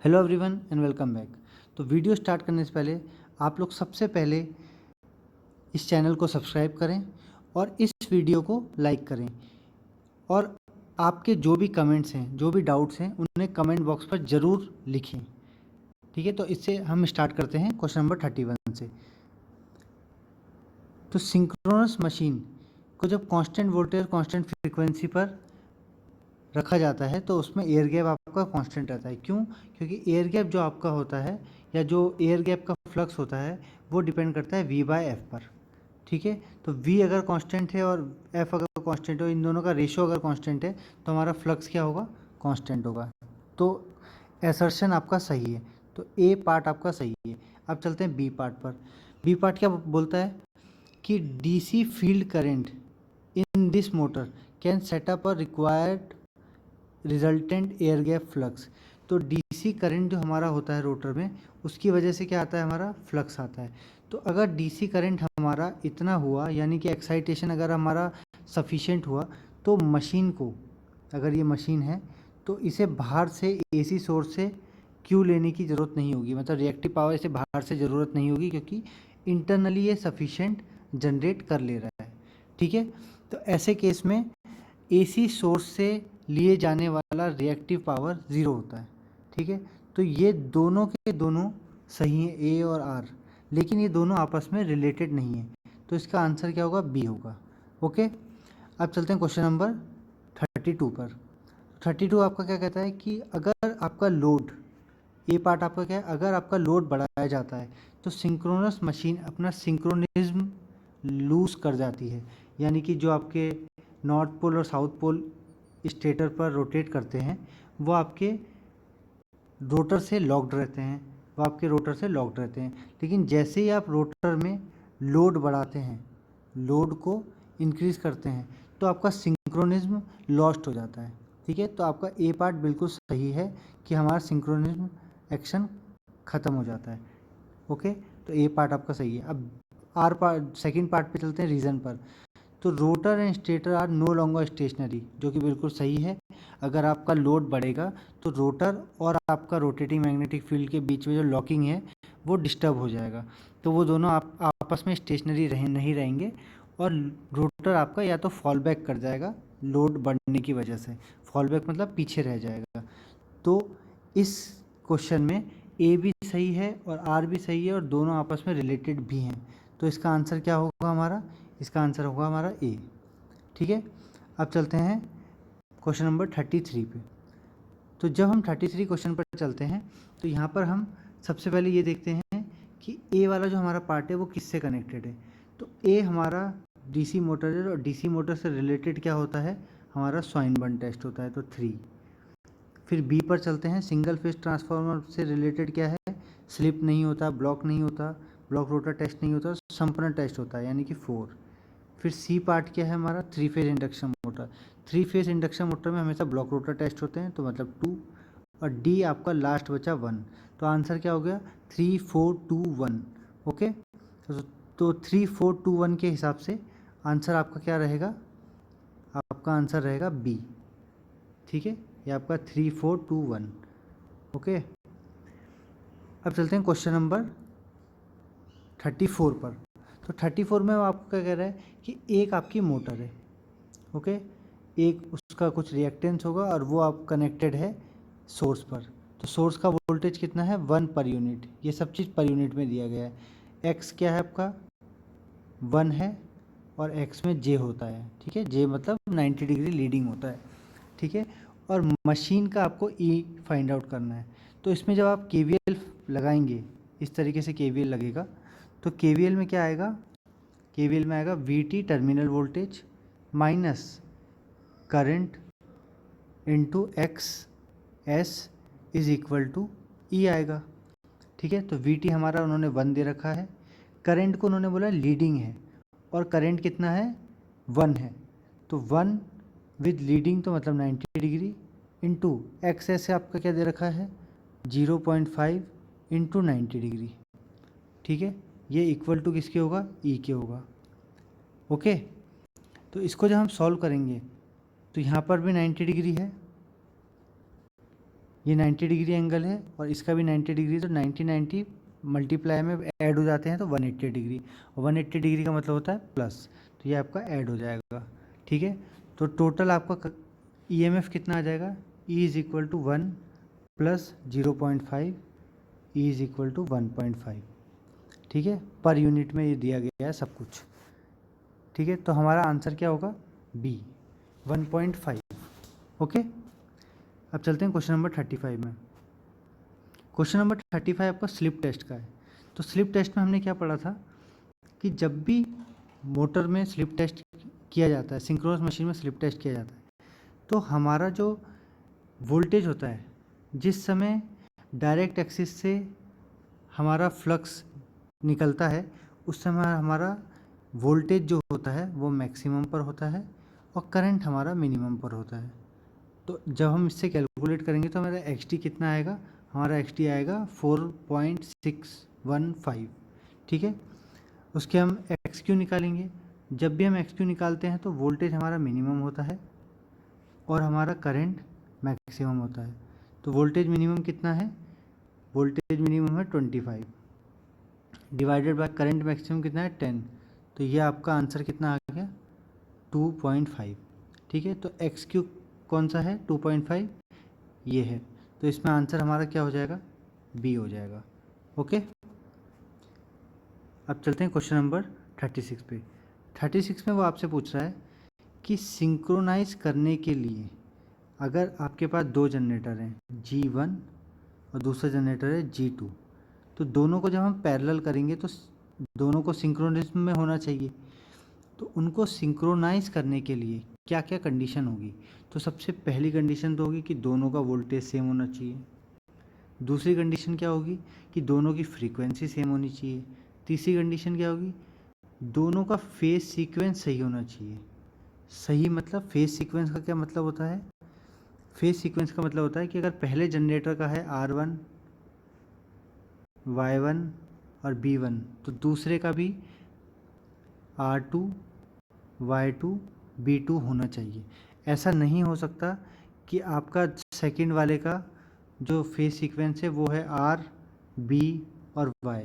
Hello everyone and welcome back. तो video start करने से पहले आप लोग सबसे पहले इस चैनल को सब्सक्राइब करें और इस वीडियो को लाइक करें और आपके जो भी कमेंट्स हैं, जो भी डाउट्स हैं, उन्हें कमेंट बॉक्स पर ज़रूर लिखें। ठीक है, तो इससे हम स्टार्ट करते हैं क्वेश्चन नंबर 31 से। तो सिंक्रोनस मशीन को जब कांस्टेंट वोल्टेज कांस्टेंट फ्रीक्वेंसी पर रखा जाता है तो उसमें एयर गैप आपका कांस्टेंट रहता है। क्यों? क्योंकि एयर गैप जो आपका होता है या जो एयर गैप का फ्लक्स होता है वो डिपेंड करता है V/F पर। ठीक है, तो V अगर कांस्टेंट है और F अगर कांस्टेंट हो, इन दोनों का रेशियो अगर कांस्टेंट है तो हमारा फ्लक्स क्या होगा? कांस्टेंट होगा। तो असर्शन आपका सही है, तो A पार्ट आपका सही है। अब चलते हैं B पार्ट पर। B पार्ट क्या बोलता है कि DC field current in this motor can set up a required resultant air gap flux. तो डीसी करंट जो हमारा होता है रोटर में, उसकी वजह से क्या आता है? हमारा फ्लक्स आता है। तो अगर डीसी करंट हमारा इतना हुआ, यानी कि एक्साइटेशन अगर हमारा सफिशिएंट हुआ, तो मशीन को, अगर ये मशीन है तो इसे बाहर से एसी सोर्स से क्यों लेने की ज़रूरत नहीं होगी, मतलब रिएक्टिव पावर इसे बाहर से ज़रूरत नहीं होगी, क्योंकि इंटरनली ये सफिशिएंट जनरेट कर ले रहा है। ठीक है, तो ऐसे केस में एसी सोर्स से लिए जाने वाला रिएक्टिव पावर ज़ीरो होता है। ठीक है, तो ये दोनों के दोनों सही हैं, ए और आर, लेकिन ये दोनों आपस में रिलेटेड नहीं है। तो इसका आंसर क्या होगा? बी होगा। ओके, अब चलते हैं क्वेश्चन नंबर 32 पर। 32 आपका क्या कहता है कि अगर आपका लोड, ए पार्ट आपका क्या है, अगर आपका लोड बढ़ाया जाता है तो सिंक्रोनस मशीन अपना सिंक्रोनिज्म लूज़ कर जाती है। यानी कि जो आपके नॉर्थ पोल और साउथ पोल स्टेटर पर रोटेट करते हैं वो आपके रोटर से लॉक्ड रहते हैं, लेकिन जैसे ही आप रोटर में लोड बढ़ाते हैं, लोड को इंक्रीज़ करते हैं, तो आपका सिंक्रोनिज्म लॉस्ट हो जाता है। ठीक है, तो आपका ए पार्ट बिल्कुल सही है कि हमारा सिंक्रोनिज्म एक्शन ख़त्म हो जाता है। ओके, तो ए पार्ट आपका सही है। अब आर पार्ट, सेकेंड पार्ट पे चलते हैं, रीज़न पर। तो rotor and stator are no longer stationary, जो कि बिल्कुल सही है। अगर आपका लोड बढ़ेगा तो रोटर और आपका रोटेटिंग मैग्नेटिक फील्ड के बीच में जो लॉकिंग है वो डिस्टर्ब हो जाएगा, तो वो दोनों आपस में स्टेशनरी नहीं रहेंगे और रोटर आपका या तो फॉल बैक कर जाएगा, लोड बढ़ने की वजह से फॉल बैक मतलब पीछे रह जाएगा। तो इस क्वेश्चन में ए भी सही है और आर भी सही है और दोनों आपस में रिलेटेड भी हैं। तो इसका आंसर क्या होगा हमारा? इसका आंसर होगा हमारा ए। ठीक है, अब चलते हैं क्वेश्चन नंबर 33 पे। तो जब हम 33 क्वेश्चन पर चलते हैं तो यहाँ पर हम सबसे पहले ये देखते हैं कि ए वाला जो हमारा पार्ट है वो किससे कनेक्टेड है। तो ए हमारा डीसी मोटर है और डीसी मोटर से रिलेटेड क्या होता है? हमारा स्वाइनबर्न टेस्ट होता है, तो 3। फिर बी पर चलते हैं, सिंगल फेज ट्रांसफार्मर से रिलेटेड क्या है? स्लिप नहीं होता, ब्लॉक नहीं होता, ब्लॉक रोटर टेस्ट नहीं होता, संपूर्ण टेस्ट होता है, यानी कि 4। फिर सी पार्ट क्या है हमारा? 3 phase induction motor. 3 phase induction motor में हमेशा ब्लॉक रोटर टेस्ट होते हैं, तो मतलब 2। और डी आपका लास्ट बचा 1। तो आंसर क्या हो गया? 3 4 2 1। ओके, तो 3 4 2 1 के हिसाब से आंसर आपका क्या रहेगा? आपका आंसर रहेगा बी। ठीक है, ये आपका 3 4 2 1। ओके, अब चलते हैं क्वेश्चन नंबर 34 पर। तो 34 में आपको क्या कह रहा है कि एक आपकी मोटर है। ओके, एक उसका कुछ रिएक्टेंस होगा और वो आप कनेक्टेड है सोर्स पर। तो सोर्स का वोल्टेज कितना है? 1 पर यूनिट। ये सब चीज़ पर यूनिट में दिया गया है। एक्स क्या है आपका? 1 है और एक्स में जे होता है। ठीक है, जे मतलब 90 डिग्री लीडिंग होता है। ठीक है, और मशीन का आपको ई फाइंड आउट करना है। तो इसमें जब आप केवीएल लगाएंगे, इस तरीके से केवीएल लगेगा, तो केवीएल में क्या आएगा? केवीएल में आएगा VT terminal voltage minus current into X S is equal to E आएगा। ठीक है, तो वीटी हमारा उन्होंने 1 दे रखा है, करंट को उन्होंने बोला लीडिंग है और करंट कितना है? 1 है, तो 1 विद लीडिंग तो मतलब 90 डिग्री इंटू एक्स एस आपका क्या दे रखा है? 0.5 इंटू 90 डिग्री। ठीक है, ये इक्वल टू किसके होगा? ई के होगा। ओके, तो इसको जब हम सॉल्व करेंगे तो यहाँ पर भी 90 डिग्री है ये 90 डिग्री एंगल है और इसका भी 90 डिग्री, तो 90 मल्टीप्लाई में ऐड हो जाते हैं तो 180 डिग्री, और 180 डिग्री का मतलब होता है प्लस, तो ये आपका ऐड हो जाएगा। ठीक है, तो टोटल आपका ईएमएफ कितना आ जाएगा, E is equal to 1 plus 0.5, E is equal to 1.5। ठीक है, पर यूनिट में ये दिया गया है सब कुछ। ठीक है, तो हमारा आंसर क्या होगा, बी 1.5। ओके, अब चलते हैं क्वेश्चन नंबर 35 में। क्वेश्चन नंबर 35 आपका स्लिप टेस्ट का है। तो स्लिप टेस्ट में हमने क्या पढ़ा था कि जब भी मोटर में स्लिप टेस्ट किया जाता है, सिंक्रोनस मशीन में स्लिप टेस्ट किया जाता है, तो हमारा जो वोल्टेज होता है, जिस समय डायरेक्ट एक्सिस से हमारा फ्लक्स निकलता है, उस समय हमारा वोल्टेज जो होता है वो मैक्सिमम पर होता है और करंट हमारा मिनिमम पर होता है। तो जब हम इससे कैलकुलेट करेंगे तो हमारा एक्स टी कितना आएगा, हमारा एक्स टी आएगा 4.615। ठीक है, उसके हम एक्स क्यू निकालेंगे। जब भी हम एक्स क्यू निकालते हैं तो वोल्टेज हमारा मिनिमम होता है और हमारा करंट मैक्सिमम होता है। तो वोल्टेज मिनिमम कितना है, वोल्टेज मिनिमम है 25 डिवाइडेड बाय करंट मैक्सिमम कितना है 10, तो ये आपका आंसर कितना आ गया 2.5। ठीक है, तो एक्स क्यू कौन सा है 2.5, ये है, तो इसमें आंसर हमारा क्या हो जाएगा, बी हो जाएगा। ओके, अब चलते हैं क्वेश्चन नंबर 36 पे। 36 में वो आपसे पूछ रहा है कि सिंक्रोनाइज करने के लिए अगर आपके पास दो जनरेटर हैं G1 और दूसरा जनरेटर है G2, तो दोनों को जब हम पैरेलल करेंगे तो दोनों को सिंक्रोनिज्म में होना चाहिए। तो उनको सिंक्रोनाइज करने के लिए क्या क्या कंडीशन होगी, तो सबसे पहली कंडीशन तो होगी कि दोनों का वोल्टेज सेम होना चाहिए। दूसरी कंडीशन क्या होगी कि दोनों की फ्रीक्वेंसी सेम होनी चाहिए। तीसरी कंडीशन क्या होगी, दोनों का फेज सीक्वेंस सही होना चाहिए। सही मतलब फेज सीक्वेंस का क्या मतलब होता है, फेज सीक्वेंस का मतलब होता है कि अगर पहले जनरेटर का है R1, Y1 और B1, तो दूसरे का भी R2, Y2, B2 होना चाहिए। ऐसा नहीं हो सकता कि आपका सेकंड वाले का जो फेज सीक्वेंस है वो है R, B और Y,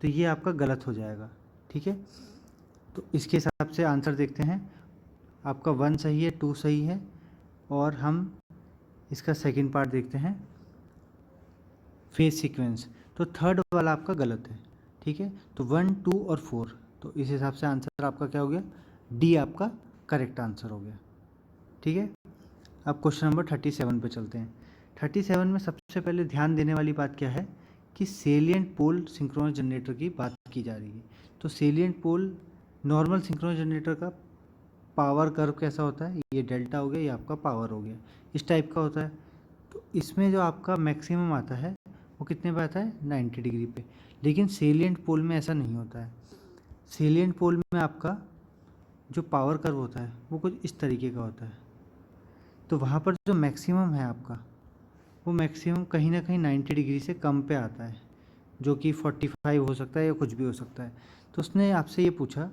तो ये आपका गलत हो जाएगा। ठीक है, तो इसके हिसाब से आंसर देखते हैं, आपका 1 सही है, 2 सही है, और हम इसका सेकंड पार्ट देखते हैं फेज सीक्वेंस, तो थर्ड वाला आपका गलत है। ठीक है, तो 1, 2 और 4, तो इस हिसाब से आंसर आपका क्या हो गया, डी आपका करेक्ट आंसर हो गया। ठीक है, अब क्वेश्चन नंबर 37 पे चलते हैं। 37 में सबसे पहले ध्यान देने वाली बात क्या है कि सेलिएंट पोल सिंक्रोनस जनरेटर की बात की जा रही है। तो सेलिएंट पोल नॉर्मल सिंक्रोनस जनरेटर का पावर कर्व कैसा होता है, ये डेल्टा हो गया, ये आपका पावर हो गया, इस टाइप का होता है। तो इसमें जो आपका मैक्सिमम आता है वो कितने पे आता है, 90 डिग्री पे। लेकिन सेलिएंट पोल में ऐसा नहीं होता है। सेलिएंट पोल में आपका जो पावर कर्व होता है वो कुछ इस तरीके का होता है। तो वहाँ पर जो मैक्सिमम है आपका, वो मैक्सिमम कहीं ना कहीं 90 डिग्री से कम पे आता है, जो कि 45 हो सकता है या कुछ भी हो सकता है। तो उसने आपसे ये पूछा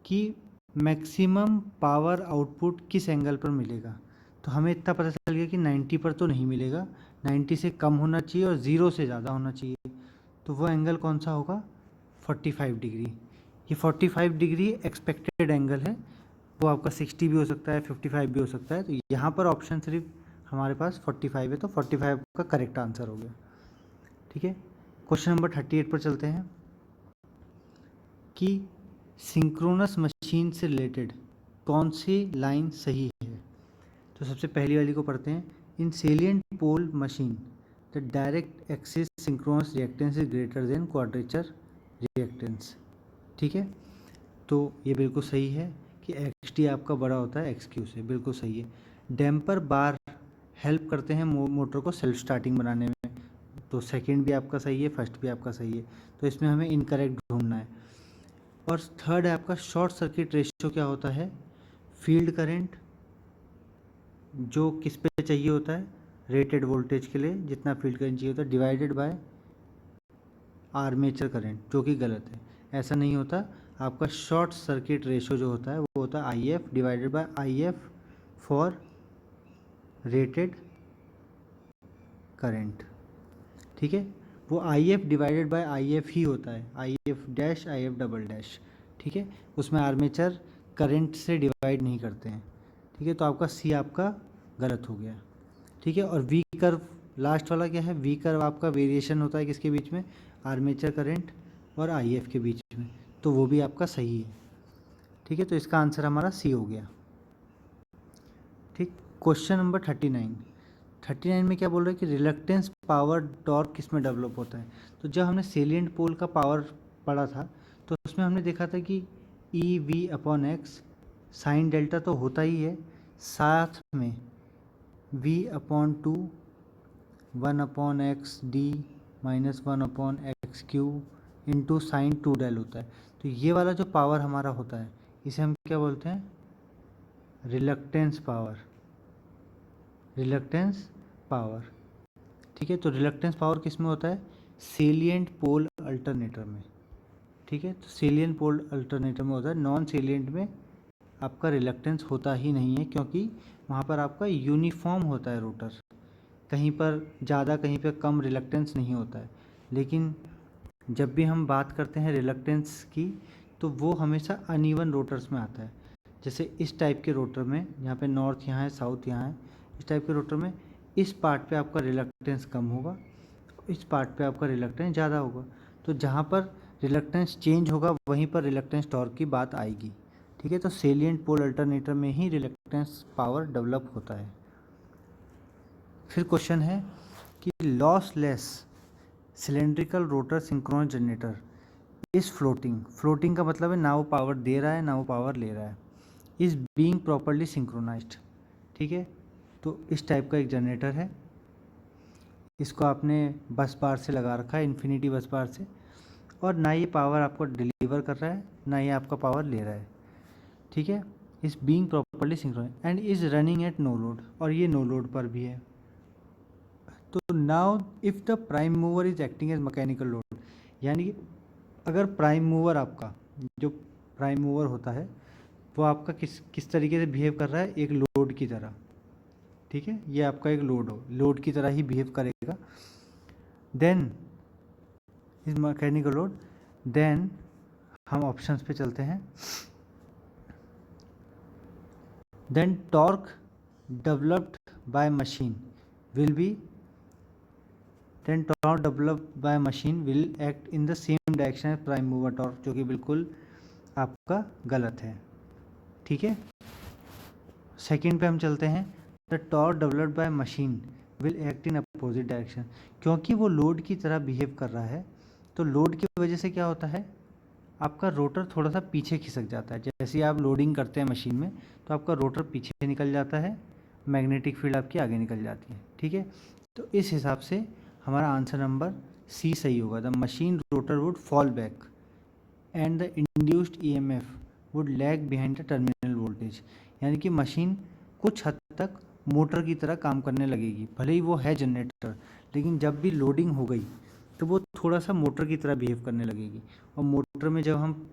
कि मैक्सिमम पावर आउटपुट किस एंगल पर मिलेगा। तो हमें इतना पता चल गया कि 90 पर तो नहीं मिलेगा, 90 से कम होना चाहिए और 0 से ज़्यादा होना चाहिए। तो वो एंगल कौन सा होगा, 45 डिग्री। ये 45 डिग्री एक्सपेक्टेड एंगल है, वो आपका 60 भी हो सकता है, 55 भी हो सकता है। तो यहाँ पर ऑप्शन सिर्फ हमारे पास 45 है, तो 45 का करेक्ट आंसर हो गया। ठीक है, क्वेश्चन नंबर 38 पर चलते हैं कि सिंक्रोनस मशीन से रिलेटेड कौन सी लाइन सही है। तो सबसे पहली वाली को पढ़ते हैं, in salient pole machine the direct axis synchronous reactance is greater than quadrature reactance. ठीक है, तो ये बिल्कुल सही है कि एक्स टी आपका बड़ा होता है एक्स क्यू से, बिल्कुल सही है। डैम्पर बार हेल्प करते हैं मोटर को सेल्फ स्टार्टिंग बनाने में, तो सेकंड भी आपका सही है, फर्स्ट भी आपका सही है, तो इसमें हमें इनकरेक्ट ढूंढना है। और थर्ड है आपका शॉर्ट सर्किट रेशियो क्या होता है, फील्ड करंट जो किस पे चाहिए होता है, रेटेड वोल्टेज के लिए जितना फील्ड करंट चाहिए होता है, डिवाइडेड बाय आर्मेचर करंट, जो कि गलत है। ऐसा नहीं होता, आपका शॉर्ट सर्किट रेशियो जो होता है वो होता है I F divided by I F for rated current, ठीक है। वो I F divided by I F ही होता है, I F dash I F double dash, ठीक है। उसमें आर्मेचर करंट से डिवाइड नहीं करते हैं, ठीक है। तो आपका सी आपका गलत हो गया, ठीक है। और वी कर्व लास्ट वाला क्या है, वी कर्व आपका वेरिएशन होता है किसके बीच में, आर्मेचर करंट और आई एफ के बीच में, तो वो भी आपका सही है, ठीक है। तो इसका आंसर हमारा सी हो गया, ठीक। क्वेश्चन नंबर 39 में क्या बोल रहे हैं कि रिलक्टेंस पावर टॉर्क किस में डेवलप होता है। तो जब हमने सेलिएंट पोल का पावर पढ़ा था तो उसमें हमने देखा था कि E V upon X sine delta तो होता ही है, साथ में V upon two 1/x d minus 1/x Q into sine 2 del होता है। तो ये वाला जो पावर हमारा होता है इसे हम क्या बोलते हैं, रिलक्टेंस पावर, रिलक्टेंस पावर, ठीक है। तो रिलक्टेंस पावर किस में होता है, सेलिएंट पोल अल्टरनेटर में, ठीक है। तो सेलिएंट पोल अल्टरनेटर में होता है, नॉन सेलिएंट में आपका रिलक्टेंस होता ही नहीं है, क्योंकि वहाँ पर आपका यूनिफॉर्म होता है रोटर, कहीं पर ज़्यादा कहीं पर कम रिलक्टेंस नहीं होता है। लेकिन जब भी हम बात करते हैं रिलक्टेंस की तो वो हमेशा अनइवन रोटर्स में आता है। जैसे इस टाइप के रोटर में, यहाँ पे नॉर्थ यहाँ है, साउथ यहाँ है, इस टाइप के रोटर में इस पार्ट पे आपका रिलक्टेंस कम होगा, इस पार्ट पे आपका रिलक्टेंस ज़्यादा होगा। तो जहाँ पर रिलक्टेंस चेंज होगा वहीं पर रिलक्टेंस टॉर्क की बात आएगी, ठीक है। तो सेलिएंट पोल अल्टरनेटर में ही रिलक्टेंस पावर डेवलप होता है। फिर क्वेश्चन है कि lossless cylindrical rotor synchronous generator is floating, floating का मतलब है ना वो पावर दे रहा है ना वो पावर ले रहा है, इज बीइंग प्रॉपरली सिंक्रोनाइज्ड, ठीक है। तो इस टाइप का एक जनरेटर है, इसको आपने बस बार से लगा रखा है, इन्फिनिटी बस बार से, और ना ये पावर आपको डिलीवर कर रहा है ना ये आपका पावर ले रहा है, ठीक है। Is being properly synchronised and is running at no load, और ये नो लोड पर भी है। तो now if the prime mover is acting as mechanical load, यानी कि अगर प्राइम मूवर आपका, जो प्राइम मूवर होता है वो आपका किस तरीके से बिहेव कर रहा है, एक लोड की तरह, ठीक है। ये आपका एक लोड की तरह ही बिहेव करेगा। Then is mechanical load, then हम ऑप्शंस पे चलते हैं। Then torque developed by machine will be, then torque developed by machine will act in the same direction as prime mover torque, जो कि बिल्कुल आपका गलत है, ठीक है। सेकंड पे हम चलते हैं, the torque developed by machine will act in opposite direction, क्योंकि वो लोड की तरह बिहेव कर रहा है तो लोड की वजह से क्या होता है, आपका रोटर थोड़ा सा पीछे खिसक जाता है। जैसे ही आप लोडिंग करते हैं मशीन में तो आपका रोटर पीछे निकल जाता है, मैग्नेटिक फील्ड आपकी आगे निकल जाती है, ठीक है। तो इस हिसाब से हमारा आंसर नंबर सी सही होगा। The machine rotor would fall back and the induced EMF would lag behind the terminal voltage, यानी कि मशीन कुछ हद तक मोटर की तरह काम करने लगेगी, भले ही वो है जनरेटर, लेकिन जब भी लोडिंग हो गई तो वो थोड़ा सा मोटर की तरह बिहेव करने लगेगी। और मोटर में जब हम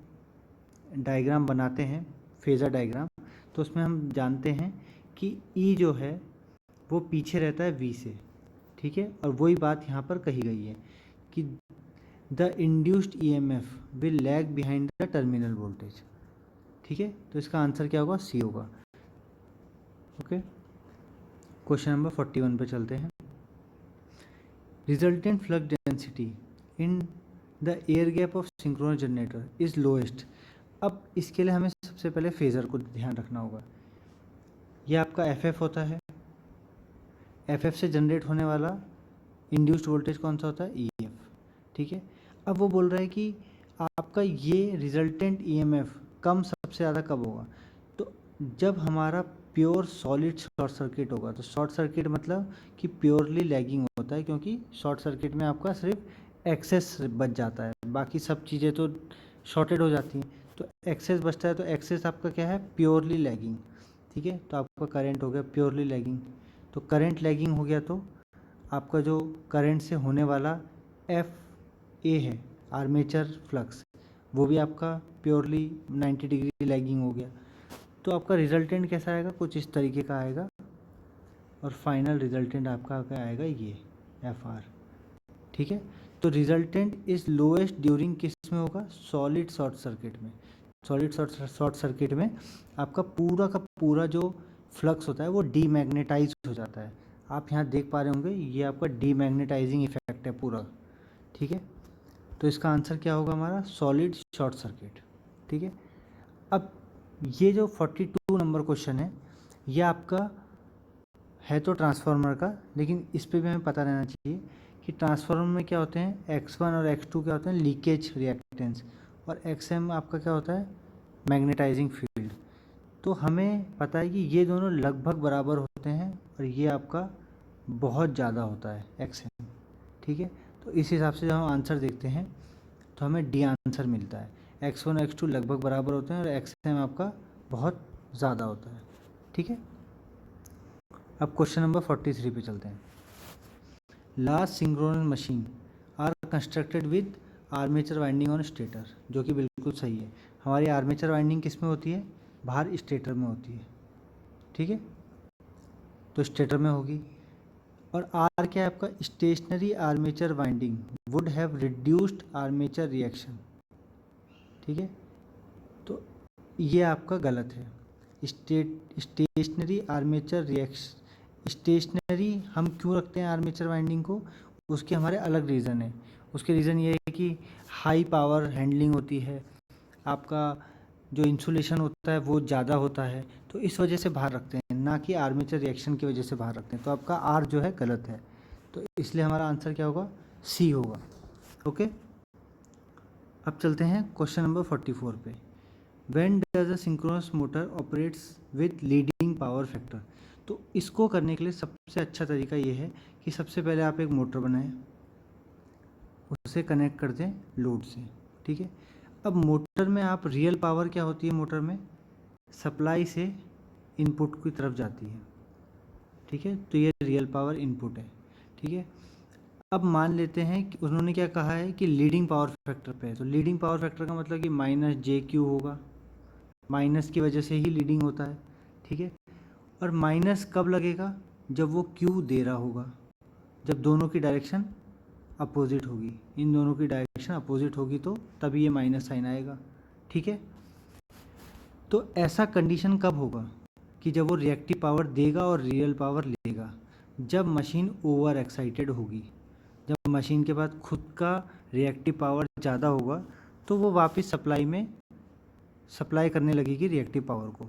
डायग्राम बनाते हैं, फेज़र डायग्राम, तो उसमें हम जानते हैं कि ई जो है वो पीछे रहता है वी से, ठीक है। और वही बात यहाँ पर कही गई है कि the induced EMF will lag behind the terminal voltage, ठीक है। तो इसका आंसर क्या होगा, सी होगा, ओके। क्वेश्चन नंबर 41 पे चलते हैं। Resultant flux density in the air gap of synchronous generator is lowest. अब इसके लिए हमें सबसे पहले फेज़र को ध्यान रखना होगा। यह आपका एफ होता है, एफ से जनरेट होने वाला इंड्यूस्ड वोल्टेज कौन सा होता है, ई एफ, ठीक है। अब वो बोल रहा है कि आपका ये रिजल्टेंट ईएमएफ कम सबसे ज़्यादा कब होगा, तो जब हमारा प्योर सॉलिड शॉर्ट सर्किट होगा। तो शॉर्ट सर्किट मतलब कि प्योरली लैगिंग होता है, क्योंकि शॉर्ट सर्किट में आपका सिर्फ एक्सेस बच जाता है, बाकी सब चीज़ें तो शॉर्टेड हो जाती हैं। तो एक्सेस बचता है, तो एक्सेस आपका क्या है, प्योरली लैगिंग, ठीक है। तो आपका करंट हो गया प्योरली लैगिंग, तो करंट लैगिंग हो गया, तो आपका जो करंट से होने वाला एफ ए है, आर्मेचर फ्लक्स, वो भी आपका प्योरली 90 डिग्री लैगिंग हो गया। तो आपका रिजल्टेंट कैसा आएगा, कुछ इस तरीके का आएगा, और फाइनल रिजल्टेंट आपका क्या आएगा, ये, एफ आर। ठीक है, तो रिजल्टेंट इज लोएस्ट ड्यूरिंग किस में होगा, सॉलिड शॉर्ट सर्किट में। सॉलिड शॉर्ट सर्किट में आपका पूरा का पूरा जो फ्लक्स होता है वो डीमैग्नेटाइज हो जाता है। आप यहाँ देख पा रहे होंगे ये आपका डीमैग्नेटाइजिंग इफेक्ट है पूरा। ठीक है, तो इसका आंसर क्या होगा हमारा, सॉलिड शॉर्ट सर्किट। ठीक है, अब ये जो 42 नंबर क्वेश्चन है ये आपका है तो ट्रांसफार्मर का, लेकिन इस पे भी हमें पता रहना चाहिए कि ट्रांसफार्मर में क्या होते हैं, X1 और X2 क्या होते हैं, लीकेज रिएक्टेंस, और XM आपका क्या होता है, मैग्नेटाइजिंग फील्ड। तो हमें पता है कि ये दोनों लगभग बराबर होते हैं और ये आपका बहुत ज़्यादा होता है XM। ठीक है, तो इस हिसाब से जब हम आंसर देखते हैं तो हमें डी आंसर मिलता है। X1 और X2 लगभग बराबर होते हैं और XM आपका बहुत ज़्यादा होता है। ठीक है, अब क्वेश्चन नंबर 43 पे चलते हैं। Large synchronous machine are constructed with armature winding on stator, जो कि बिल्कुल सही है। हमारी आर्मेचर वाइंडिंग किस में होती है, बाहर स्टेटर में होती है। ठीक है, तो स्टेटर में होगी। और आर क्या है आपका, stationary armature winding would have reduced armature reaction. ठीक है, तो ये आपका गलत है। स्टेशनरी आर्मेचर रिएक्शन, स्टेशनरी हम क्यों रखते हैं आर्मेचर वाइंडिंग को, उसके हमारे अलग रीज़न है। उसके रीज़न ये है कि हाई पावर हैंडलिंग होती है, आपका जो इंसुलेशन होता है वो ज़्यादा होता है, तो इस वजह से बाहर रखते हैं, ना कि आर्मेचर रिएक्शन की वजह से बाहर रखते हैं। तो आपका आर जो है गलत है, तो इसलिए हमारा आंसर क्या होगा, सी होगा। ओके, अब चलते हैं क्वेश्चन नंबर 44 पे। When does a synchronous motor operates with leading power factor. तो इसको करने के लिए सबसे अच्छा तरीका ये है कि सबसे पहले आप एक मोटर बनाएं, उसे कनेक्ट कर दें लोड से। ठीक है, अब मोटर में आप रियल पावर क्या होती है, मोटर में सप्लाई से इनपुट की तरफ जाती है। ठीक है, तो ये रियल पावर इनपुट है। ठीक है, अब मान लेते हैं कि उन्होंने क्या कहा है कि लीडिंग पावर फैक्टर पे है, तो लीडिंग पावर फैक्टर का मतलब कि माइनस जे क्यू होगा, माइनस की वजह से ही लीडिंग होता है। ठीक है, और माइनस कब लगेगा, जब वो क्यू दे रहा होगा, जब दोनों की डायरेक्शन अपोजिट होगी, इन दोनों की डायरेक्शन अपोजिट होगी तो तभी ये माइनस साइन आएगा। ठीक है, तो ऐसा कंडीशन कब होगा कि जब वो रिएक्टिव पावर देगा और रियल पावर लेगा, जब मशीन ओवर एक्साइटेड होगी, जब मशीन के पास खुद का रिएक्टिव पावर ज़्यादा होगा तो वो वापस सप्लाई करने लगेगी रिएक्टिव पावर को।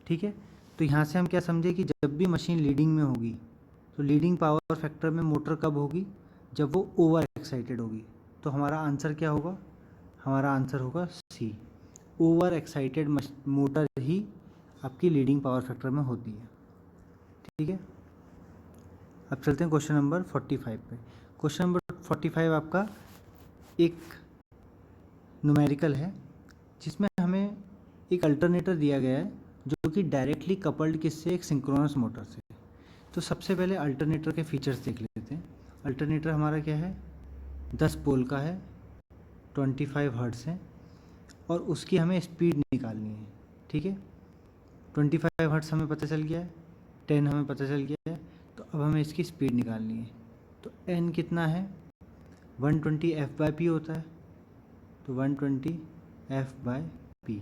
ठीक है, तो यहाँ से हम क्या समझे कि जब भी मशीन लीडिंग में होगी तो लीडिंग पावर फैक्टर में मोटर कब होगी, जब वो ओवर एक्साइटेड होगी। तो हमारा आंसर क्या होगा, हमारा आंसर होगा सी, ओवर एक्साइटेड मोटर ही आपकी लीडिंग पावर फैक्टर में होती है। ठीक है, अब चलते हैं क्वेश्चन नंबर 45 पे। क्वेश्चन नंबर 45 आपका एक न्यूमेरिकल है जिसमें हमें एक अल्टरनेटर दिया गया है जो कि डायरेक्टली कपल्ड किससे, एक सिंक्रोनस मोटर से। तो सबसे पहले अल्टरनेटर के फीचर्स देख लेते हैं। अल्टरनेटर हमारा क्या है, 10 पोल का है, 25 हर्ट्ज़ है और उसकी हमें स्पीड निकालनी है। ठीक है, 25 हर्ट्ज़ हमें पता चल गया है, 10 हमें पता चल गया है, तो अब हमें इसकी स्पीड निकालनी है। तो एन कितना है, 120 F/P होता है, तो 120 F/P।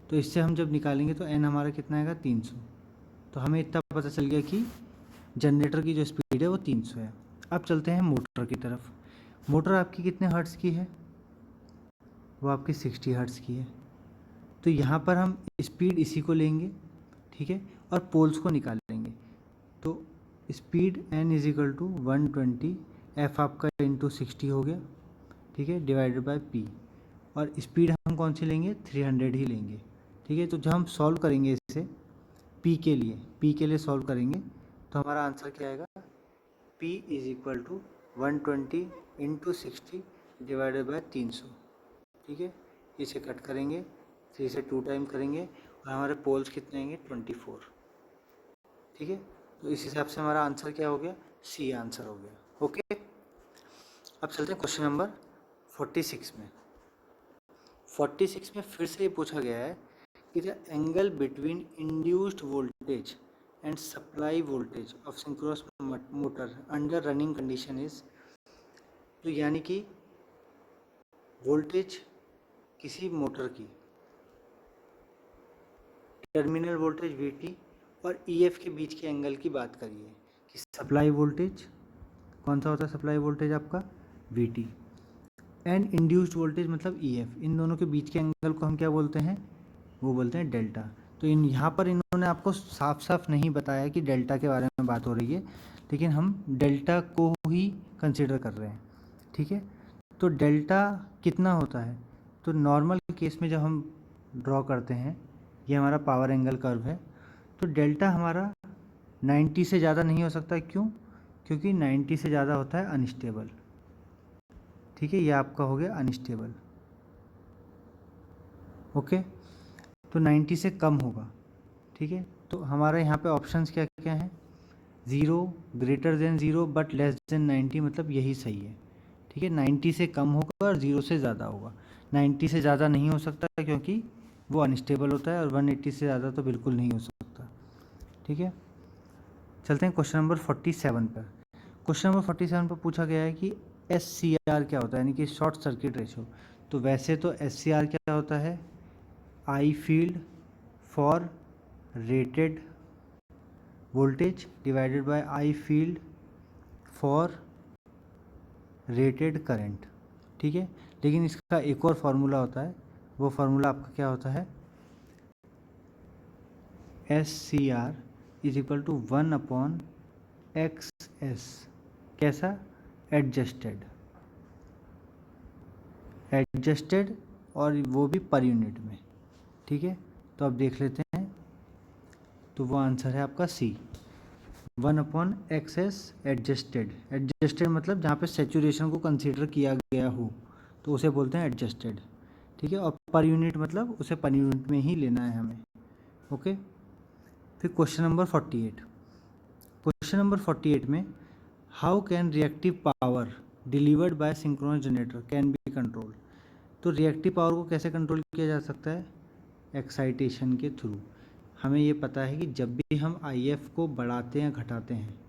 तो इससे हम जब निकालेंगे तो एन हमारा कितना आएगा, 300। तो हमें इतना पता चल गया कि जनरेटर की जो स्पीड है वो 300 है। अब चलते हैं मोटर की तरफ। मोटर आपकी कितने हर्ट्ज़ की है, वो आपकी 60 हर्ट्ज़ की है। तो यहाँ पर हम स्पीड इसी को लेंगे, ठीक है, और पोल्स को निकालेंगे। तो speed n is equal to 120 F आपका इंटू 60 हो गया, ठीक है, डिवाइडेड बाय P। और स्पीड हम कौन सी लेंगे, 300 ही लेंगे। ठीक है, तो जब हम सॉल्व करेंगे इसे P के लिए सॉल्व करेंगे तो हमारा आंसर क्या आएगा, P is equal to 120 into 60 divided by 300। ठीक है, इसे कट करेंगे, 3 से 2 टाइम करेंगे और हमारे पोल्स कितने आएंगे, 24। ठीक है, तो इस हिसाब से हमारा आंसर क्या हो गया, सी आंसर हो गया। ओके, अब चलते हैं क्वेश्चन नंबर 46 में। 46 में फिर से ये पूछा गया है कि the angle between induced voltage and supply voltage of synchronous motor under running condition is, तो यानी कि वोल्टेज किसी मोटर की टर्मिनल वोल्टेज Vt और EF के बीच के एंगल की बात करिए कि सप्लाई वोल्टेज कौन सा होता है, सप्लाई वोल्टेज आपका Vt एंड इंड्यूस्ड वोल्टेज मतलब EF, इन दोनों के बीच के एंगल को हम क्या बोलते हैं, वो बोलते हैं डेल्टा। तो यहाँ पर इन्होंने आपको साफ साफ नहीं बताया कि डेल्टा के बारे में बात हो रही है, लेकिन हम डेल्टा को ही कंसिडर कर रहे हैं, ठीक है। तो डेल्टा कितना होता है, तो नॉर्मल केस में जब हम ड्रॉ करते हैं, ये हमारा पावर एंगल कर्व है, तो डेल्टा हमारा 90 से ज़्यादा नहीं हो सकता। क्यों? क्योंकि 90 से ज़्यादा होता है अनस्टेबल, ठीक है, ये आपका हो गया अनस्टेबल, ओके। तो 90 से कम होगा, ठीक है। तो हमारे यहाँ पे ऑप्शंस क्या क्या हैं, 0, greater than 0 but less than 90, मतलब यही सही है, ठीक है। 90 से कम होगा और 0 से ज़्यादा होगा। 90 से ज़्यादा नहीं हो सकता क्योंकि वो अनस्टेबल होता है, और 180 से ज़्यादा तो बिल्कुल नहीं हो सकता, ठीक है। चलते हैं क्वेश्चन नंबर 47 पर। क्वेश्चन नंबर 47 पर पूछा गया है कि SCR क्या होता है, यानी कि शॉर्ट सर्किट रेशो। तो वैसे तो SCR क्या होता है, I field for rated voltage divided by I field for rated current, ठीक है। लेकिन इसका एक और फार्मूला होता है, वो फार्मूला आपका क्या होता है, SCR is equal to 1/XS, कैसा, एडजस्टेड, और वो भी पर यूनिट में, ठीक है। तो अब देख लेते हैं, तो वो आंसर है आपका C, 1/XS एडजस्टेड मतलब जहाँ पे सेचुरेशन को कंसीडर किया गया हो तो उसे बोलते हैं एडजस्टेड, ठीक है। और पर यूनिट मतलब उसे पर यूनिट में ही लेना है हमें, ओके। फिर क्वेश्चन नंबर 48। क्वेश्चन नंबर 48 में how can reactive power delivered by synchronous generator can be control. तो रिएक्टिव पावर को कैसे कंट्रोल किया जा सकता है, एक्साइटेशन के थ्रू। हमें ये पता है कि जब भी हम IF को बढ़ाते हैं घटाते हैं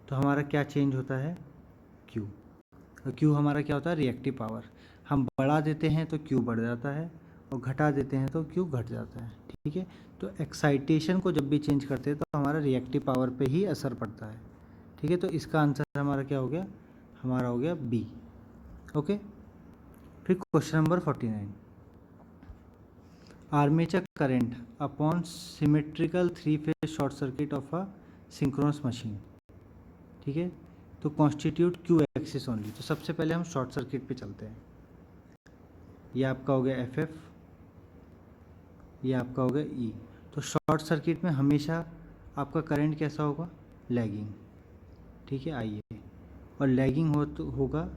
तो हमारा क्या चेंज होता है, Q, और Q हमारा क्या होता है, रिएक्टिव पावर। हम बढ़ा देते हैं तो Q बढ़ जाता है, और घटा देते हैं तो Q घट जाता है, ठीक है। तो एक्साइटेशन को जब भी चेंज करते हैं तो हमारा रिएक्टिव पावर पे ही असर पड़ता है, ठीक है। तो इसका आंसर हमारा क्या हो गया, हमारा हो गया B, ओके। फिर question number 49, armature current upon symmetrical 3 phase short circuit of a synchronous machine, ठीक है। तो कॉन्स्टिट्यूट Q एक्सिस ओनली। तो सबसे पहले हम शॉर्ट सर्किट पे चलते हैं, ये आपका हो गया FF, ये आपका हो गया E। तो शॉर्ट सर्किट में हमेशा आपका करंट कैसा होगा, लैगिंग, ठीक है, आइए, और लैगिंग होगा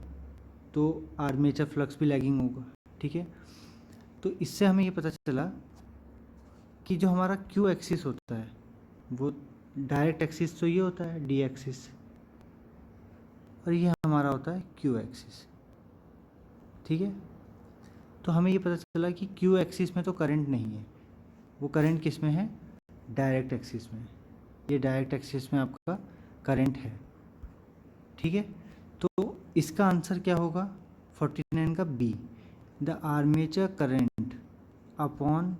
तो आर्मेचर फ्लक्स भी लैगिंग होगा, ठीक है। तो इससे हमें ये पता चला कि जो हमारा Q एक्सिस होता है वो डायरेक्ट एक्सिस तो ये होता है D एक्सिस, और ये हमारा होता है Q एक्सिस, ठीक है। तो हमें ये पता चला कि Q एक्सिस में तो करंट नहीं है, वो करंट किस में है, डायरेक्ट एक्सिस में। ये डायरेक्ट एक्सिस में आपका करंट है, ठीक है। तो इसका आंसर क्या होगा 49 का B, the armature current upon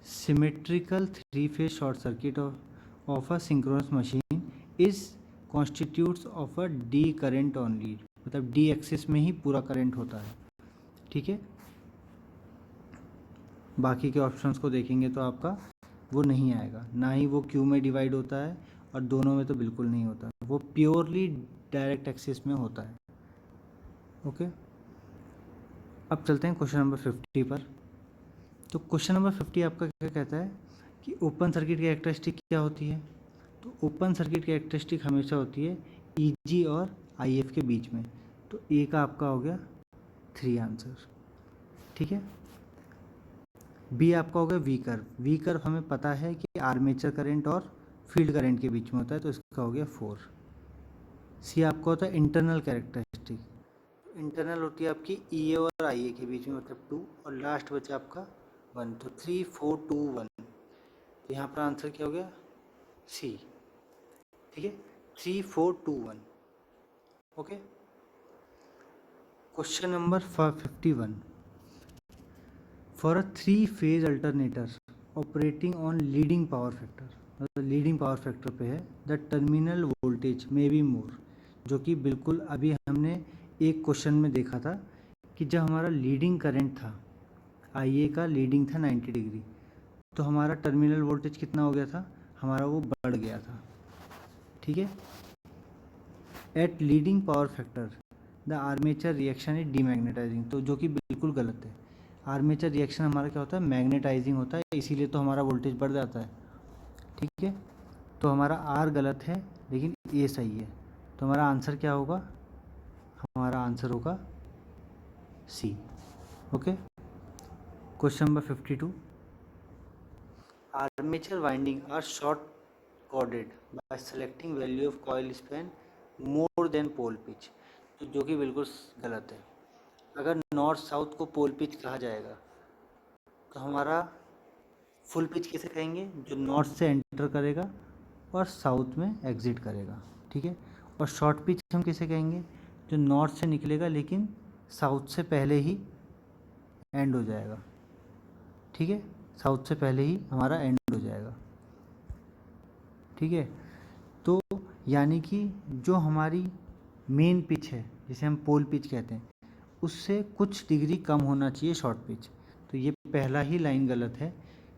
symmetrical 3 phase short circuit of a synchronous machine is constitutes of a D current only, मतलब D एक्सिस में ही पूरा करंट होता है, ठीक है। बाकी के ऑप्शंस को देखेंगे तो आपका वो नहीं आएगा, ना ही वो Q में डिवाइड होता है, और दोनों में तो बिल्कुल नहीं होता, वो प्योरली डायरेक्ट एक्सिस में होता है, ओके। अब चलते हैं क्वेश्चन नंबर 50 पर। तो क्वेश्चन नंबर 50 आपका क्या कहता है कि ओपन सर्किट की कैरेक्टरिस्टिक क्या होती है। तो ओपन सर्किट की कैरेक्टरिस्टिक हमेशा होती है EG और IF के बीच में। तो A का आपका हो गया 3 आंसर, ठीक है। B आपका हो गया V कर्व हमें पता है कि आर्मेचर करंट और फील्ड करंट के बीच में होता है, तो इसका हो गया 4। C आपका होता है इंटरनल कैरेक्टरिस्टिक, इंटरनल होती है आपकी EA और IA के बीच में, मतलब 2, और लास्ट बचा आपका 1, तो 3 4 2 1। तो यहाँ पर आंसर क्या हो गया सी। ठीक है, 3 4 2 1। Okay, question number 51। For a 3 phase alternator operating on leading power factor, मतलब लीडिंग पावर फैक्टर पे है, the terminal voltage may be more, जो कि बिल्कुल अभी हमने एक क्वेश्चन में देखा था कि जब हमारा लीडिंग करंट था, IA का लीडिंग था 90 डिग्री, तो हमारा टर्मिनल वोल्टेज कितना हो गया था, हमारा वो बढ़ गया था। ठीक है, at leading power factor the armature reaction is demagnetising, तो जो कि बिल्कुल गलत है। आर्मेचर रिएक्शन हमारा क्या होता है, मैग्नेटाइजिंग होता है, इसीलिए तो हमारा वोल्टेज बढ़ जाता है। ठीक है, तो हमारा आर गलत है लेकिन ए सही है, तो हमारा आंसर क्या होगा, हमारा आंसर होगा C. Okay, question number 52। Armature winding are short chorded by selecting value of coil span more than pole pitch, तो जो कि बिल्कुल गलत है। अगर नॉर्थ साउथ को पोल पिच कहा जाएगा तो हमारा फुल पिच किसे कहेंगे, जो नॉर्थ से एंटर करेगा और साउथ में एग्जिट करेगा। ठीक है, और शॉर्ट पिच हम किसे कहेंगे, जो नॉर्थ से निकलेगा लेकिन साउथ से पहले ही एंड हो जाएगा। ठीक है, साउथ से पहले ही हमारा एंड हो जाएगा। ठीक है, तो यानी कि जो हमारी मेन पिच है जिसे हम पोल पिच कहते हैं, उससे कुछ डिग्री कम होना चाहिए शॉर्ट पिच। तो ये पहला ही लाइन गलत है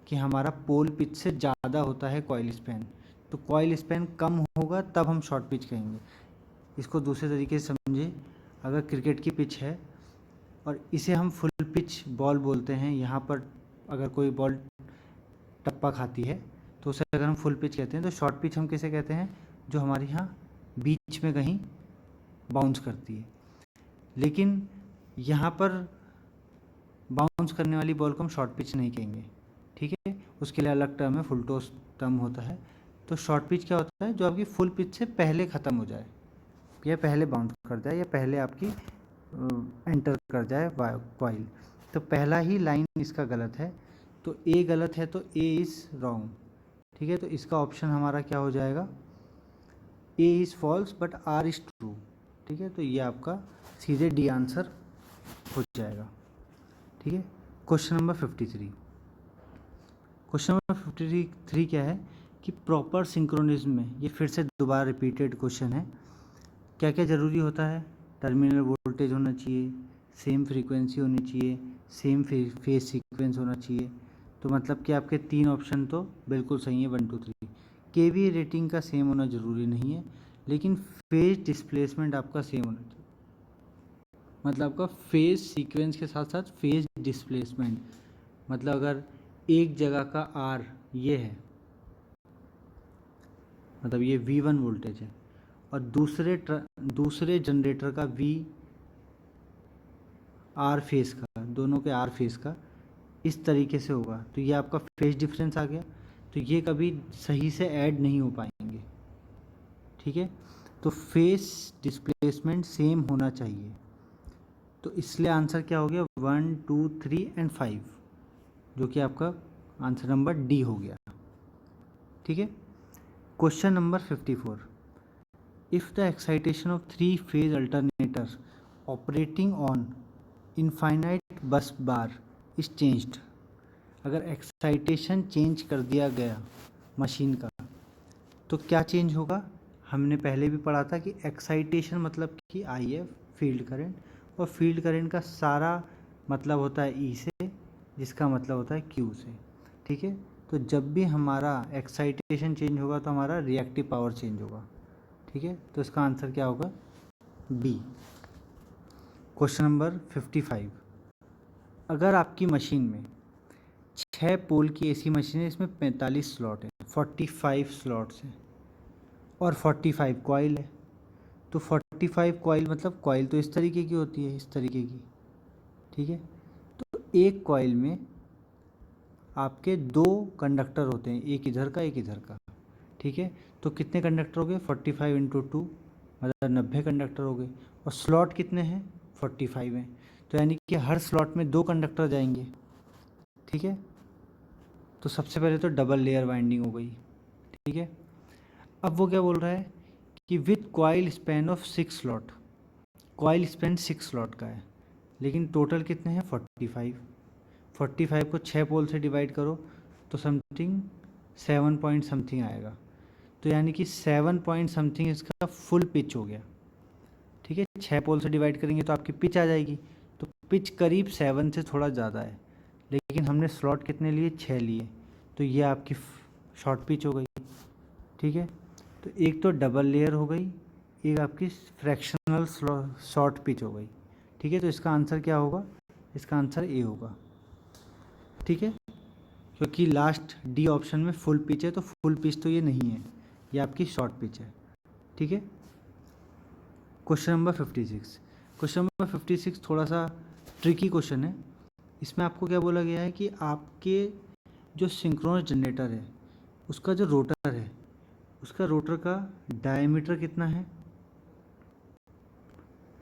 कि हमारा पोल पिच से ज़्यादा होता है कॉइल स्पैन, तो कॉइल स्पैन कम होगा तब हम शॉर्ट पिच कहेंगे। इसको दूसरे तरीके से समझे, अगर क्रिकेट की पिच है और इसे हम फुल पिच बॉल बोलते हैं, यहाँ पर अगर कोई बॉल टप्पा खाती है तो उसे अगर हम फुल पिच कहते हैं, तो शॉर्ट पिच हम किसे कहते हैं, जो हमारे यहाँ बीच में कहीं बाउंस करती है। लेकिन यहाँ पर बाउंस करने वाली बॉल को हम शॉर्ट पिच नहीं कहेंगे। ठीक है, उसके लिए अलग टर्म है, फुल टॉस टर्म होता है। तो शॉर्ट पिच क्या होता है, जो आपकी फुल पिच से पहले ख़त्म हो जाए, या पहले बाउंस कर जाए, या पहले आपकी एंटर कर जाए कॉइल। तो पहला ही लाइन इसका गलत है, तो ए गलत है, तो ए इज़ रॉन्ग। ठीक है, तो इसका ऑप्शन हमारा क्या हो जाएगा, A is false but R is true. ठीक है, तो ये आपका सीधे डी आंसर हो जाएगा। ठीक है, क्वेश्चन नंबर 53। क्वेश्चन नंबर 53 क्या है कि प्रॉपर सिंक्रोनिज्म में, ये फिर से दोबारा रिपीटेड क्वेश्चन है, क्या क्या ज़रूरी होता है, टर्मिनल वोल्टेज होना चाहिए, सेम फ्रीक्वेंसी होनी चाहिए, सेम फेज सीक्वेंस होना चाहिए। तो मतलब कि आपके 3 ऑप्शन तो बिल्कुल सही है, 1 2 3। केवीए रेटिंग का सेम होना ज़रूरी नहीं है, लेकिन फेज डिस्प्लेसमेंट आपका सेम होना चाहिए। मतलब आपका फेज सीक्वेंस के साथ साथ फेज डिस्प्लेसमेंट, मतलब अगर एक जगह का आर ये है, मतलब ये V1 वोल्टेज है, और दूसरे जनरेटर का V आर फेस का, दोनों के आर फेस का इस तरीके से होगा, तो ये आपका फेज डिफरेंस आ गया, तो ये कभी सही से ऐड नहीं हो पाएंगे। ठीक है, तो फेस डिस्प्लेसमेंट सेम होना चाहिए, तो इसलिए आंसर क्या हो गया, 1 2 3 एंड 5, जो कि आपका आंसर नंबर डी हो गया। ठीक है, question number 54। If the excitation of 3 phase alternator operating on infinite बस बार इज चेंज्ड, अगर एक्साइटेशन चेंज कर दिया गया मशीन का, तो क्या चेंज होगा। हमने पहले भी पढ़ा था कि एक्साइटेशन मतलब कि IF फील्ड करंट, और फील्ड करंट का सारा मतलब होता है E से, जिसका मतलब होता है Q से। ठीक है, तो जब भी हमारा एक्साइटेशन चेंज होगा तो हमारा रिएक्टिव पावर चेंज होगा। ठीक है, तो इसका आंसर क्या होगा, बी। Question number 55। अगर आपकी मशीन में 6 पोल की AC मशीन है, इसमें 45 स्लॉट है, 45 स्लॉट्स हैं, और 45 कॉइल है, तो 45 कॉइल मतलब कॉइल तो इस तरीके की होती है, इस तरीके की। ठीक है, तो एक कॉइल में आपके 2 कंडक्टर होते हैं, एक इधर का एक इधर का। ठीक है, तो कितने कंडक्टर हो गए, 45 इंटू 2 मतलब 90 कंडक्टर हो गए, और स्लॉट कितने हैं, 45 हैं, तो यानी कि हर स्लॉट में 2 कंडक्टर जाएंगे। ठीक है, तो सबसे पहले तो डबल लेयर वाइंडिंग हो गई। ठीक है, अब वो क्या बोल रहा है कि with coil span of 6 slot, coil span 6 slot का है, लेकिन टोटल कितने हैं 45। 45 को 6 पोल से डिवाइड करो तो समथिंग 7 पॉइंट समथिंग आएगा। तो यानी कि 7 पॉइंट समथिंग इसका फुल पिच हो गया। ठीक है, 6 पोल से डिवाइड करेंगे तो आपकी पिच आ जाएगी। तो पिच करीब 7 से थोड़ा ज़्यादा है, लेकिन हमने स्लॉट कितने लिए, 6 लिए, तो ये आपकी शॉर्ट पिच हो गई। ठीक है, तो एक तो डबल लेयर हो गई, एक आपकी फ्रैक्शनल शॉर्ट पिच हो गई। ठीक है, तो इसका आंसर क्या होगा, इसका आंसर ए होगा। ठीक है, क्योंकि लास्ट डी ऑप्शन में फुल पिच है, तो फुल पिच तो ये नहीं है, ये आपकी शॉर्ट पिच है। ठीक है, क्वेश्चन नंबर 56। क्वेश्चन नंबर 56 थोड़ा सा ट्रिकी क्वेश्चन है। इसमें आपको क्या बोला गया है कि आपके जो सिंक्रोनस जनरेटर है उसका जो रोटर है, उसका रोटर का डायमीटर कितना है,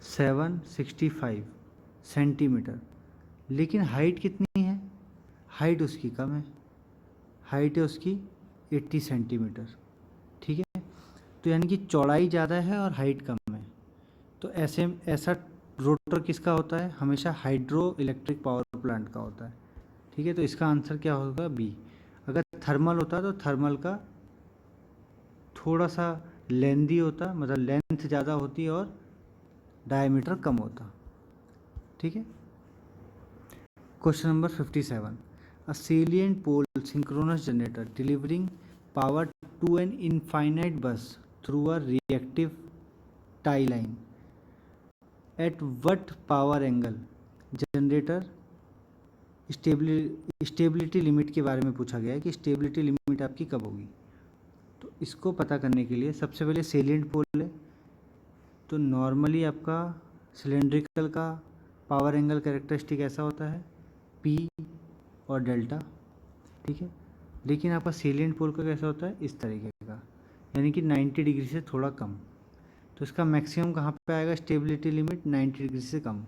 765 सेंटीमीटर, लेकिन हाइट कितनी है, हाइट उसकी कम है, हाइट है उसकी 80 सेंटीमीटर। ठीक है, तो यानी कि चौड़ाई ज़्यादा है और हाइट कम है। तो ऐसा रोटर किसका होता है, हमेशा हाइड्रो इलेक्ट्रिक पावर प्लांट का होता है। ठीक है, तो इसका आंसर क्या होगा, बी। अगर थर्मल होता तो थर्मल का थोड़ा सा लेंदी होता, मतलब लेंथ ज़्यादा होती और डायमीटर कम होता। ठीक है, question number 57। A salient pole synchronous generator delivering power to an infinite bus through a reactive tie line at what power angle generator stability limit के बारे में पूछा गया है कि स्टेबिलिटी लिमिट आपकी कब होगी। तो इसको पता करने के लिए सबसे पहले सेलिएंट पोल है, तो नॉर्मली आपका सिलेंड्रिकल का पावर एंगल कैरेक्टरिस्टिक ऐसा होता है, पी और डेल्टा। ठीक है, लेकिन आपका सेलिएंट पोल का कैसा होता है, इस तरीके का, यानी कि 90 डिग्री से थोड़ा कम। तो इसका मैक्सिमम कहाँ पे आएगा, स्टेबिलिटी लिमिट 90 डिग्री से कम।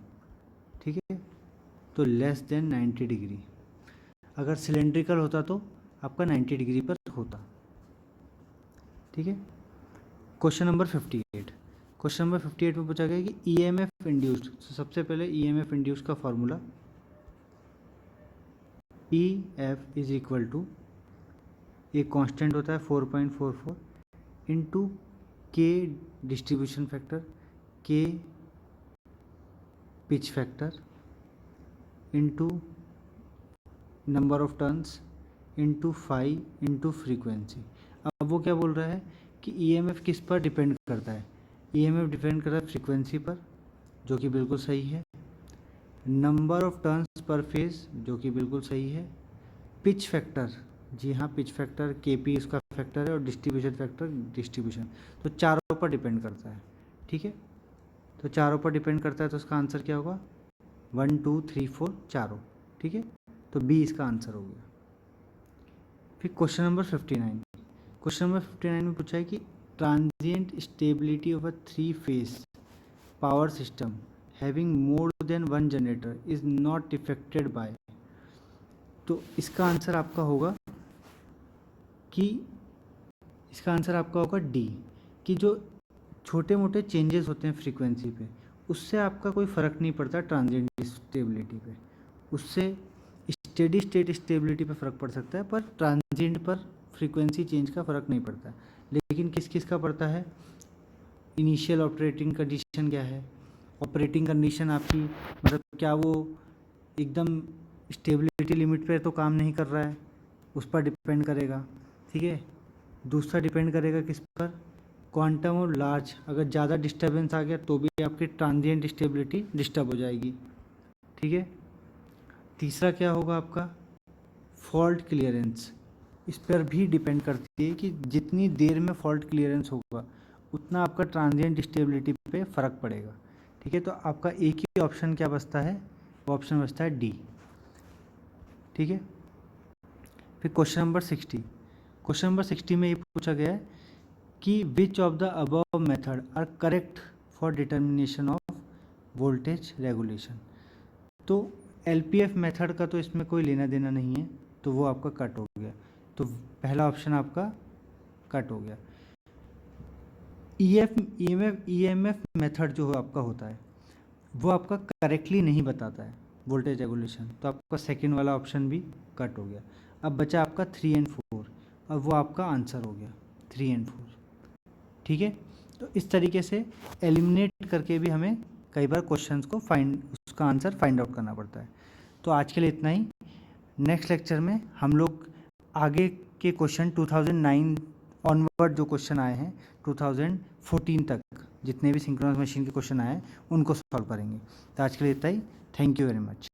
ठीक है, तो लेस देन 90 डिग्री। अगर सिलेंड्रिकल होता तो आपका 90 डिग्री पर होता। ठीक है, क्वेश्चन नंबर 58। क्वेश्चन नंबर 58 में पूछा गया कि ईएमएफ इंड्यूस्ड। तो सबसे पहले ईएमएफ इंड्यूस्ड का formula, E F is equal to, एक कांस्टेंट होता है 4.44 into K distribution factor, K pitch factor into number of turns into phi into frequency. अब वो क्या बोल रहा है कि ईएमएफ किस पर डिपेंड करता है, ईएमएफ डिपेंड करता है फ्रीक्वेंसी पर, जो कि बिल्कुल सही है, number of turns per phase, जो कि बिल्कुल सही है, पिच फैक्टर, जी हाँ पिच फैक्टर के पी इसका फैक्टर है, और डिस्ट्रीब्यूशन फैक्टर डिस्ट्रीब्यूशन, तो चारों पर डिपेंड करता है। ठीक है, तो चारों पर डिपेंड करता है, तो उसका आंसर क्या होगा, 1 2 3 4 चारों। ठीक है, तो बी इसका आंसर हो गया। फिर क्वेश्चन नंबर 59। क्वेश्चन नंबर 59 में पूछा है कि transient stability of a 3 phase power system having more than one generator is not affected by. तो इसका आंसर आपका होगा कि, इसका आंसर आपका होगा डी, कि जो छोटे मोटे चेंजेस होते हैं फ्रीक्वेंसी पे, उससे आपका कोई फ़र्क नहीं पड़ता ट्रांजिएंट स्टेबिलिटी पे। उससे स्टेडी स्टेट स्टेबिलिटी पे फ़र्क पड़ सकता है, पर ट्रांजिएंट पर फ्रीक्वेंसी चेंज का फ़र्क नहीं पड़ता। लेकिन किस किस का पड़ता है, इनिशियल ऑपरेटिंग कंडीशन क्या है, ऑपरेटिंग कंडीशन आपकी, मतलब क्या वो एकदम स्टेबिलिटी लिमिट पे तो काम नहीं कर रहा है, उस पर डिपेंड करेगा। ठीक है, दूसरा डिपेंड करेगा किस पर, क्वांटम और लार्ज, अगर ज़्यादा डिस्टर्बेंस आ गया तो भी आपकी ट्रांजिएंट स्टेबिलिटी डिस्टर्ब हो जाएगी। ठीक है, तीसरा क्या होगा आपका, फॉल्ट क्लियरेंस, इस पर भी डिपेंड करती है कि जितनी देर में फॉल्ट क्लियरेंस होगा उतना आपका ट्रांजिएंट स्टेबिलिटी पे फ़र्क पड़ेगा। ठीक है, तो आपका एक ही ऑप्शन क्या बचता है, वो ऑप्शन बचता है डी। ठीक है, फिर क्वेश्चन नंबर 60। क्वेश्चन नंबर 60 में ये पूछा गया है कि which of the above method are correct for determination of voltage regulation. तो एलपीएफ मेथड का तो इसमें कोई लेना देना नहीं है, तो वो आपका कट हो गया, तो पहला ऑप्शन आपका कट हो गया। ईएमएफ मेथड जो आपका होता है वो आपका करेक्टली नहीं बताता है वोल्टेज रेगुलेशन, तो आपका सेकंड वाला ऑप्शन भी कट हो गया। अब बचा आपका 3 एंड 4, अब वो आपका आंसर हो गया 3 एंड 4। ठीक है, तो इस तरीके से एलिमिनेट करके भी हमें कई बार क्वेश्चंस को उसका आंसर फाइंड आउट करना पड़ता है। तो आज के लिए इतना ही। नेक्स्ट लेक्चर में हम लोग आगे के क्वेश्चन 2009 ऑनवर्ड जो क्वेश्चन आए हैं 2014 तक जितने भी सिंक्रोनस मशीन के क्वेश्चन आए हैं उनको सॉल्व करेंगे। तो आज के लिए इतना ही। Thank you very much.